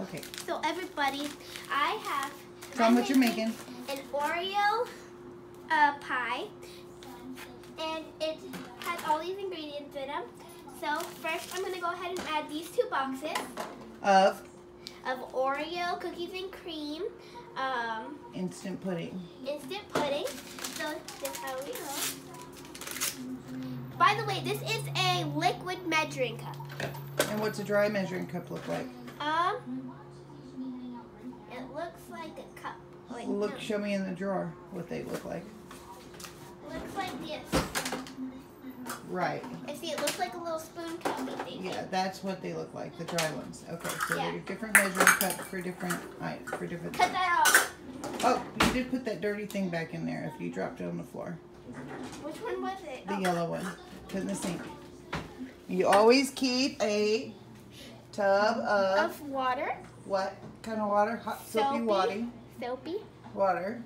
Okay. So everybody, I have. Tell them what you're making. An Oreo pie, and it has all these ingredients in them. So first, I'm gonna go ahead and add these 2 boxes Of Oreo cookies and cream. instant pudding. Instant pudding. So this how we go. By the way, this is a liquid measuring cup. And what's a dry measuring cup look like? It looks like a cup. Wait, Look, no. show me in the drawer what they look like. Looks like this. Right. I see. It looks like a little spoon cuppy thing. Yeah, that's what they look like, the dry ones. Okay, so Yeah. they're different measuring cups for different Cut things. that off. Oh, you did put that dirty thing back in there if you dropped it on the floor. Which one was it? The yellow one. Put in the sink. You always keep a tub of water. what kind of water? Hot soapy water. Soapy. Water.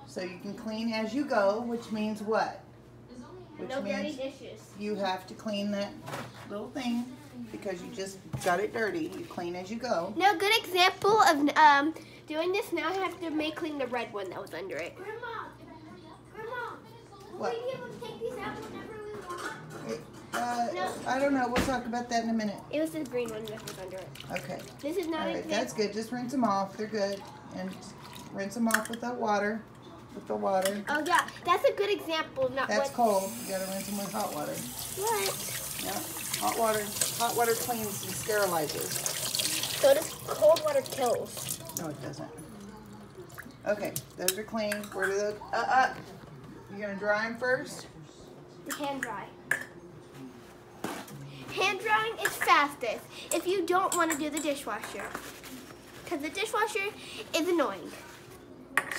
So you can clean as you go, which means what? Which No dirty means dishes. you have to clean that little thing because you just got it dirty. You clean as you go. No, good example of doing this. Now I have to clean the red one that was under it. Grandma, What? will we be able to take these out whenever we want? No. I don't know. We'll talk about that in a minute. It was the green one that was under it. Okay. This is not All right, an that's good. Just rinse them off. They're good. And rinse them off with the water. With the water. Oh yeah, that's a good example of not That's what. cold. You gotta rinse them with hot water. What? Yeah. Hot water. Hot water cleans and sterilizes. So does cold water kills. No, it doesn't. Okay, those are clean. Where do those? You're gonna dry them first. Hand dry. Hand drying is fastest if you don't want to do the dishwasher, because the dishwasher is annoying.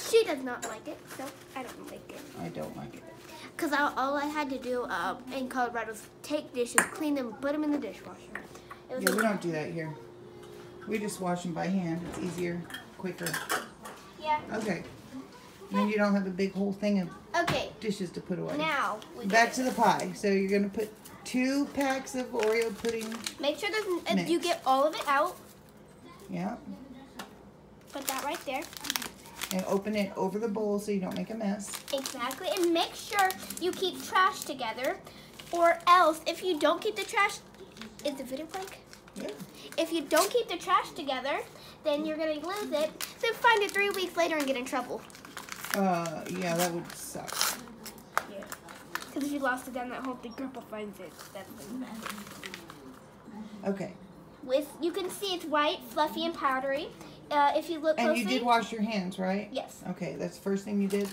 She does not like it, so I don't like it. I don't like it. Because all I had to do in Colorado was take dishes, clean them, put them in the dishwasher. It was Yeah, we don't do that here. We just wash them by hand. It's easier, quicker. Yeah. Okay. And then you don't have a big whole thing of Okay. dishes to put away. Now Back to the pie. So you're gonna put 2 packs of Oreo pudding. make sure that Mix. you get all of it out. Yeah. Put that right there. And open it over the bowl so you don't make a mess. Exactly, and make sure you keep trash together, or else if you don't keep the trash, is the video blank? Yeah. If you don't keep the trash together, then you're gonna lose it. Then find it 3 weeks later and get in trouble. Yeah, that would suck. Yeah. Because if you lost it, then that whole big grandpa finds it. That's really bad. Okay. You can see it's white, fluffy, and powdery. If you look And closely. you did wash your hands, right? Yes. Okay, that's the first thing you did?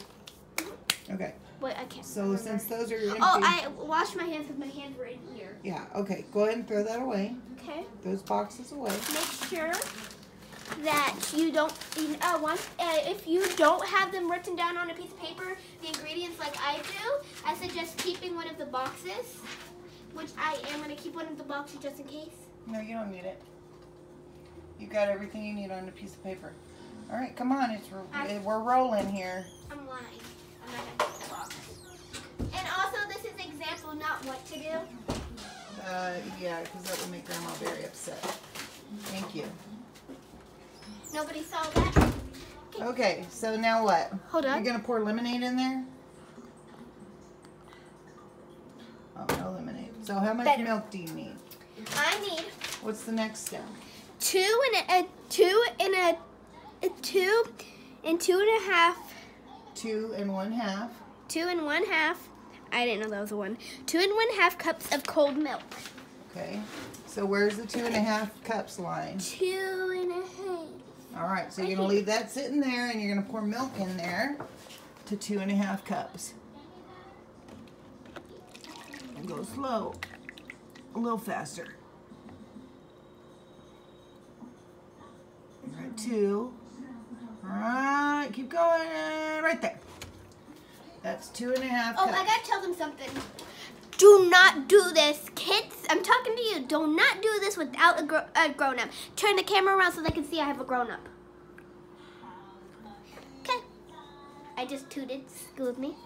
Okay. Wait, I can't. So remember. since those are empty. Oh, I washed my hands because my hands were in here. Yeah, okay. Go ahead and throw that away. Okay. Those boxes away. Make sure that you don't, if you don't have them written down on a piece of paper, the ingredients like I do, I suggest keeping one of the boxes, which I am going to keep one of the boxes just in case. No, you don't need it. You got everything you need on a piece of paper. All right, come on. We're rolling here. I'm lying. I'm not going to keep the box. And also, this is an example, not what to do. Yeah, because that would make Grandma very upset. Thank you. Nobody saw that. Okay, so now what? Hold on. You're going to pour lemonade in there? Oh, no lemonade. So how much Better. milk do you need? I need What's the next step? 2 and 2.5. 2 1/2. 2 1/2. I didn't know that was a 1. 2 1/2 cups of cold milk. Okay. So where's the 2 1/2 cups lying? 2 1/2. All right. So you're gonna leave that sitting there, and you're gonna pour milk in there to 2 1/2 cups. And go slow, a little faster. All right, 2. All right, keep going. Right there. That's 2 1/2 Oh, cups. I gotta tell them something. Do not do this, kids. I'm talking to you. Do not do this without a grown-up. Turn the camera around so they can see I have a grown-up. Okay. I just tooted. Excuse me.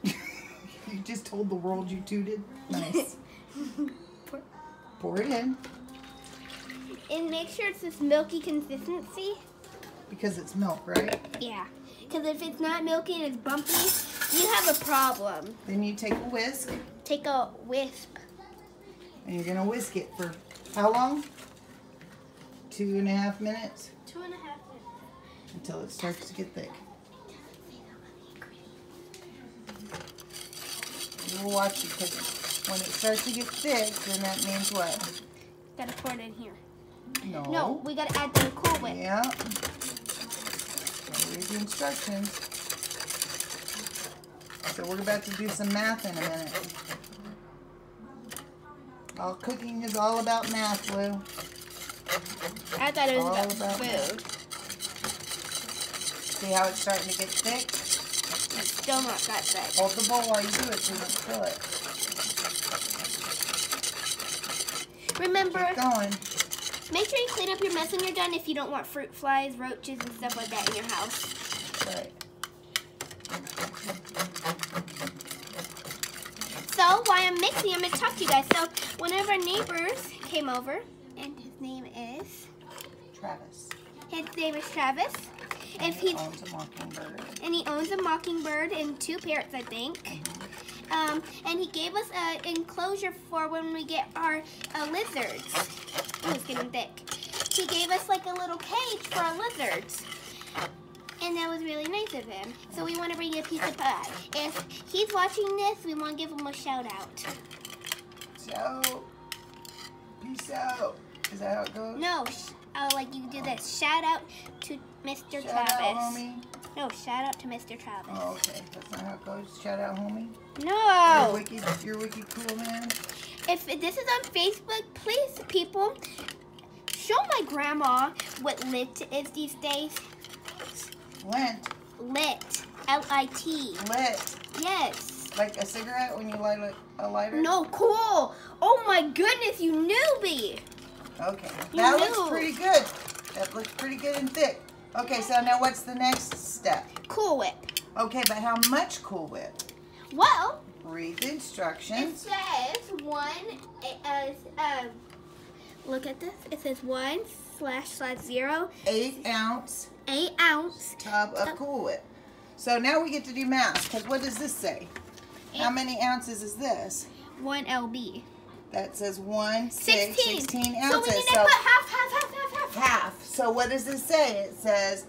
You just told the world you tooted. Nice. Pour it in. And make sure it's this milky consistency. Because it's milk, right? Yeah. Because if it's not milky and it's bumpy, you have a problem. Then you take a whisk. Take a wisp. And you're going to whisk it for how long? 2.5 minutes? 2.5 minutes. Until it starts to get thick. We'll watch it because when it starts to get thick, then that means what? Gotta pour it in here. No. No, we gotta add the Cool Whip. Yeah. Read the instructions. So we're about to do some math in a minute. All cooking is all about math, Lou. I thought it was All about about food. See how it's starting to get thick? It's still not that thick. Hold the bowl while you do it so you don't spill it. Remember, Keep going. make sure you clean up your mess when you're done if you don't want fruit flies, roaches, and stuff like that in your house. Right. So, while I'm mixing, I'm going to talk to you guys. So, one of our neighbors came over, and his name is? Travis. His name is Travis. And he owns a mockingbird. And he owns a mockingbird and 2 parrots, I think. And he gave us an enclosure for when we get our lizards. Oh, it's getting thick. He gave us like a little cage for our lizards. And that was really nice of him. So we want to bring you a piece of pie. If he's watching this, we want to give him a shout out. So, peace out. Is that how it goes? No, like you do this. Shout out to Mr. Shout Travis. out, homie. No, shout out to Mr. Travis. Oh, okay. That's not how it goes. Shout out, homie. No. You're wiki cool, man. If this is on Facebook, please, people, show my grandma what lit is these days. Lint. Lit. L-I-T. Lit. Yes. Like a cigarette when you light a lighter? No, cool. Oh my goodness, you newbie. Okay. You That knew. looks pretty good. That looks pretty good and thick. Okay, so now what's the next step? Cool Whip. Okay, but how much Cool Whip? Well, Read the it instructions. says look at this. It says 1//0. 8 ounce 8 ounce. tub of Cool Whip. So now we get to do math, because what does this say? How many ounces is this? 1 lb. That says 16 So we ounces. need to put half. Half. So what does it say? It says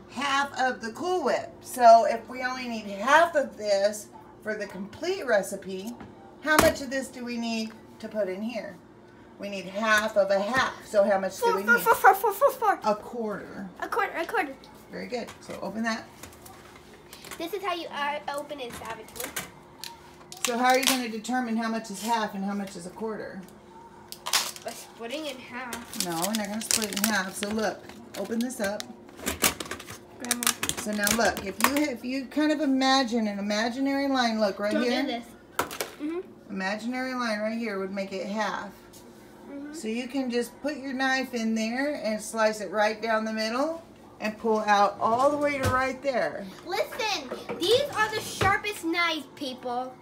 half of the Cool Whip. So if we only need half of this for the complete recipe, how much of this do we need to put in here? We need half of a half. So how much do we need? 4. A quarter. A quarter. Very good. So open that. This is how you open it savagely. So how are you going to determine how much is half and how much is a quarter? By splitting it in half. No, we're not going to split it in half. So look, open this up. Grandma. So now look, if you kind of imagine an imaginary line, look right Don't here. do this. Imaginary line right here would make it half. So you can just put your knife in there and slice it right down the middle and pull out all the way to right there. Listen, these are the sharpest knives, people.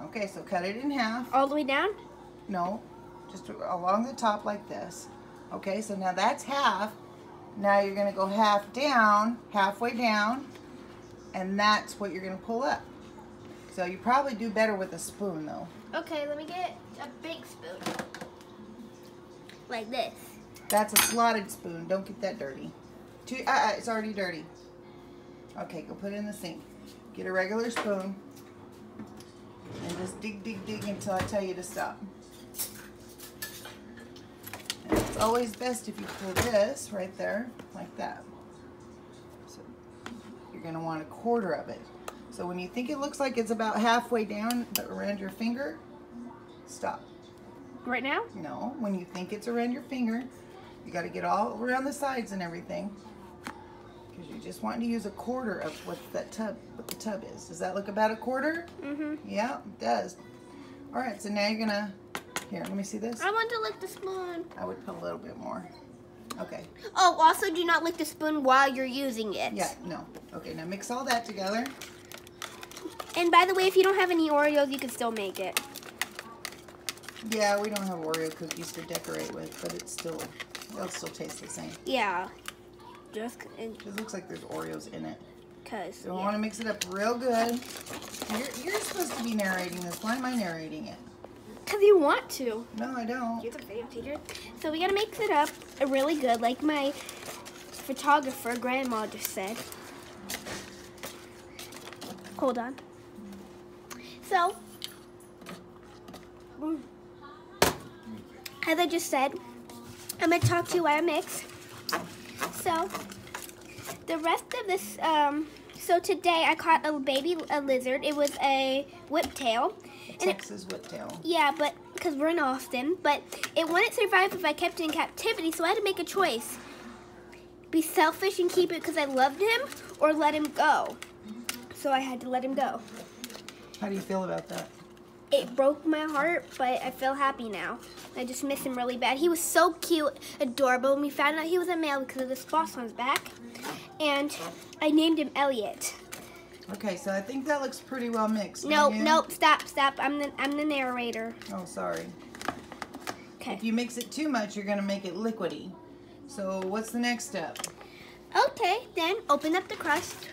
Okay, so cut it in half. All the way down? No, just along the top like this. Okay, so now that's half. Now you're going to go half down, halfway down, and that's what you're going to pull up. So you probably do better with a spoon though. Okay, let me get a big spoon. Like this. That's a slotted spoon. Don't get that dirty. It's already dirty. Okay, go put it in the sink. Get a regular spoon. And just dig until I tell you to stop. And it's always best if you pull this right there, like that. So you're going to want a quarter of it. So when you think it looks like it's about halfway down but around your finger, stop. Right now? No, when you think it's around your finger, you got to get all around the sides and everything. Because you just want to use a quarter of what the tub is. Does that look about a quarter? Mm-hmm. Yeah, it does. All right, so now you're gonna, here, let me see this. I want to lick the spoon. I would put a little bit more. Okay. Oh, also do not lick the spoon while you're using it. Yeah, no. Okay, now mix all that together. And by the way, if you don't have any Oreos, you can still make it. Yeah, we don't have Oreo cookies to decorate with, but they'll still taste the same. Yeah. It looks like there's Oreos in it. Because, So I want to mix it up real good. You're supposed to be narrating this. Why am I narrating it? Because you want to. No, I don't. You're the video teacher. So we gotta mix it up really good, like my photographer grandma just said. Hold on. So, as I just said, I'm gonna talk to you while I mix. So, the rest of this, so today I caught a baby lizard. It was a whiptail. Texas whiptail. Yeah, but because we're in Austin, but it wouldn't survive if I kept it in captivity, so I had to make a choice. Be selfish and keep it because I loved him, or let him go. So I had to let him go. How do you feel about that? It broke my heart, but I feel happy now. I just miss him really bad. He was so cute, adorable, and we found out he was a male because of the spots on his back. And I named him Elliot. Okay, so I think that looks pretty well mixed. Nope, stop. I'm the narrator. Oh, sorry. Okay. If you mix it too much, you're gonna make it liquidy. So what's the next step? Okay, then open up the crust.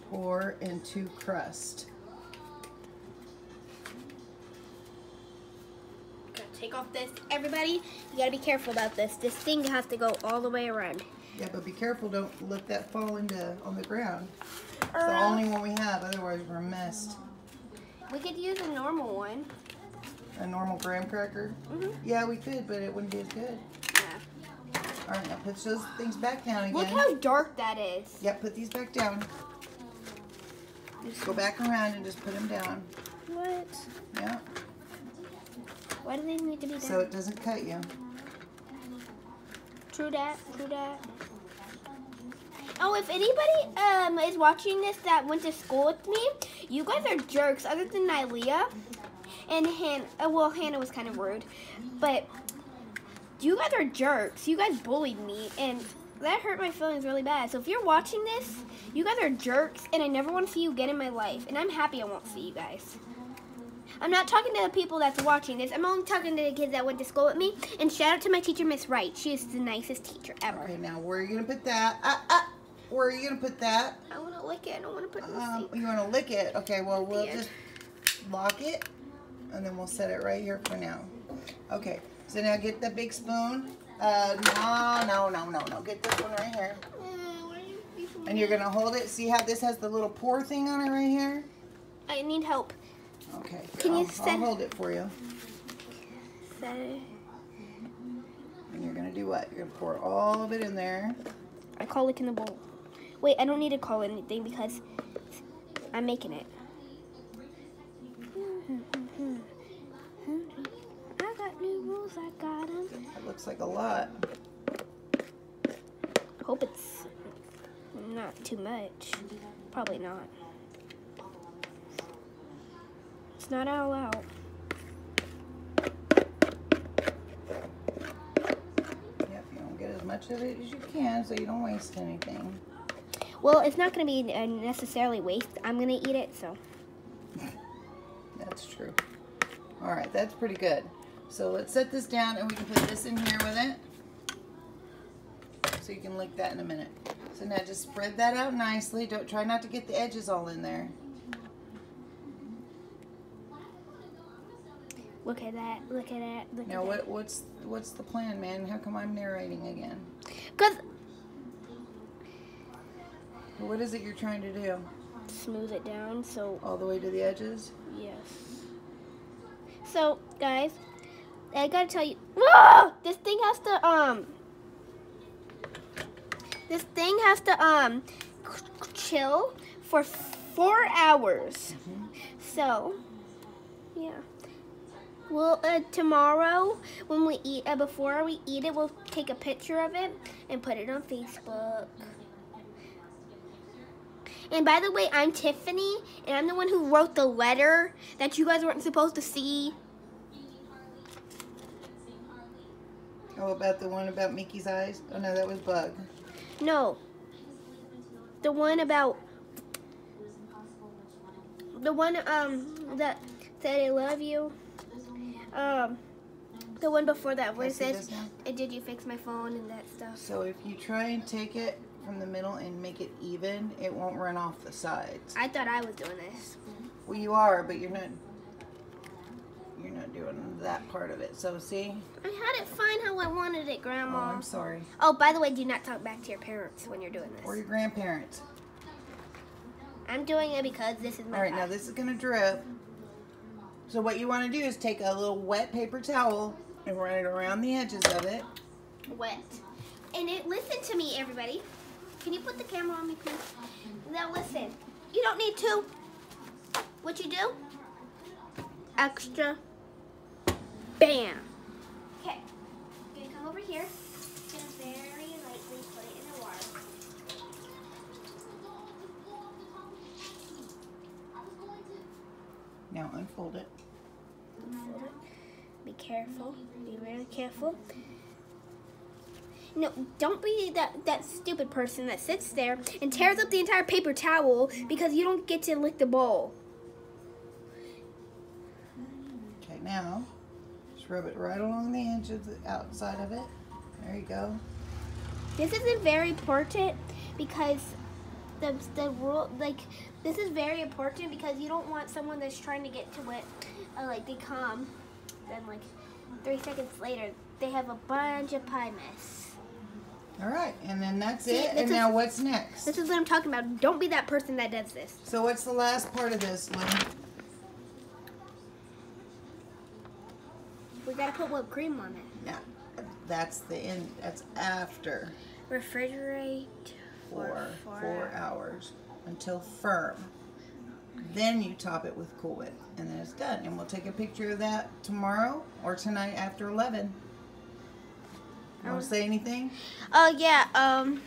Pour into crust. Take off this. Everybody, you gotta be careful about this. This thing has to go all the way around. Yeah, but be careful. Don't let that fall on the ground. It's the only one we have. Otherwise, we're messed. We could use a normal one. A normal graham cracker? Mm-hmm. Yeah, we could, but it wouldn't be as good. Yeah. All right, now put those things back down again. Look how dark that is. Yeah, put these back down. Just go back around and just put them down. What? Yeah. Why do they need to be down? So it doesn't cut you. True that. Oh, if anybody is watching this that went to school with me, you guys are jerks. Other than Nylea and Hannah. Well, Hannah was kind of rude, but you guys are jerks. You guys bullied me, and that hurt my feelings really bad. So if you're watching this, you guys are jerks, and I never want to see you again in my life. And I'm happy I won't see you guys. I'm not talking to the people that's watching this. I'm only talking to the kids that went to school with me. And shout out to my teacher, Miss Wright. She is the nicest teacher ever. Okay, now where are you going to put that? Where are you going to put that? I want to lick it. I don't want to put it in the sink. You want to lick it? Okay, well, we'll just lock it. And then we'll set it right here for now. Okay, so now get the big spoon. No. Get this one right here. And you're going to hold it. See how this has the little pour thing on it right here? I need help. Okay, I'll hold it for you. Set it. And you're going to do what? You're going to pour all of it in there. I call it in the bowl. Wait, I don't need to call it anything because I'm making it. I got new rules, I got them. It looks like a lot. Hope it's not too much. Probably not. It's not all out. Yep, you don't get as much of it as you can so you don't waste anything. Well, it's not going to be necessarily waste. I'm going to eat it, so. That's true. All right, that's pretty good. So let's set this down and we can put this in here with it. So you can lick that in a minute. So now just spread that out nicely. Try not to get the edges all in there. Look at that. Look at that. Look Now at that. what's the plan, man? How come I'm narrating again? Because What is it you're trying to do? smooth it down so All the way to the edges? yes. So guys, I gotta tell you, whoa! This thing has to chill for 4 hours. Mm-hmm. So yeah. Well, tomorrow when we eat, before we eat it, we'll take a picture of it and put it on Facebook. And by the way, I'm Tiffany, and I'm the one who wrote the letter that you guys weren't supposed to see. Oh, about the one about Mickey's eyes? Oh, no, that was Bug. No. The one that said I love you. The one before that where it says, did you fix my phone and that stuff. So if you try and take it from the middle and make it even, it won't run off the sides. I thought I was doing this. Well, you are, but you're not doing that part of it. So see? I had it fine how I wanted it, Grandma. Oh, I'm sorry. Oh, by the way, do not talk back to your parents when you're doing this. Or your grandparents. I'm doing it because this is my Alright, now this is going to drip. So what you want to do is take a little wet paper towel and run it around the edges of it. Wet. And listen to me, everybody. Can you put the camera on me, please? Now listen. You don't need to. What you do? Extra. Bam. Okay. You're going to come over here. Just very lightly put it in the water. Now unfold it. Unfold it. Be careful. Be really careful. No, don't be that stupid person that sits there and tears up the entire paper towel because you don't get to lick the bowl. Okay, now just rub it right along the edge of the outside of it. There you go. This isn't very important because the rule, like, this is very important because you don't want someone that's trying to get to it, like they come, then like 3 seconds later they have a bunch of pie mess. All right, and then that's it. And now what's next? This is what I'm talking about. Don't be that person that does this. So what's the last part of this, Lynn? We gotta put whipped cream on it. Yeah, that's the end. That's after. Refrigerate for 4 hours until firm. Then you top it with Cool Whip, and then it's done. And we'll take a picture of that tomorrow or tonight after 11. Want to say anything? Oh yeah. I'm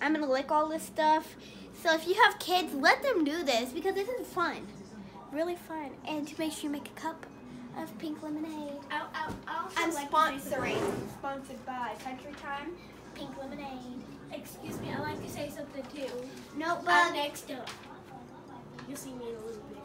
gonna lick all this stuff. So if you have kids, let them do this because this is fun, really fun. And to make sure you make a cup of pink lemonade. I'm sponsoring. Sponsored by Country Time Pink Lemonade. Excuse me, I'd like to say something too. No, but Next up, you'll see me in a little bit.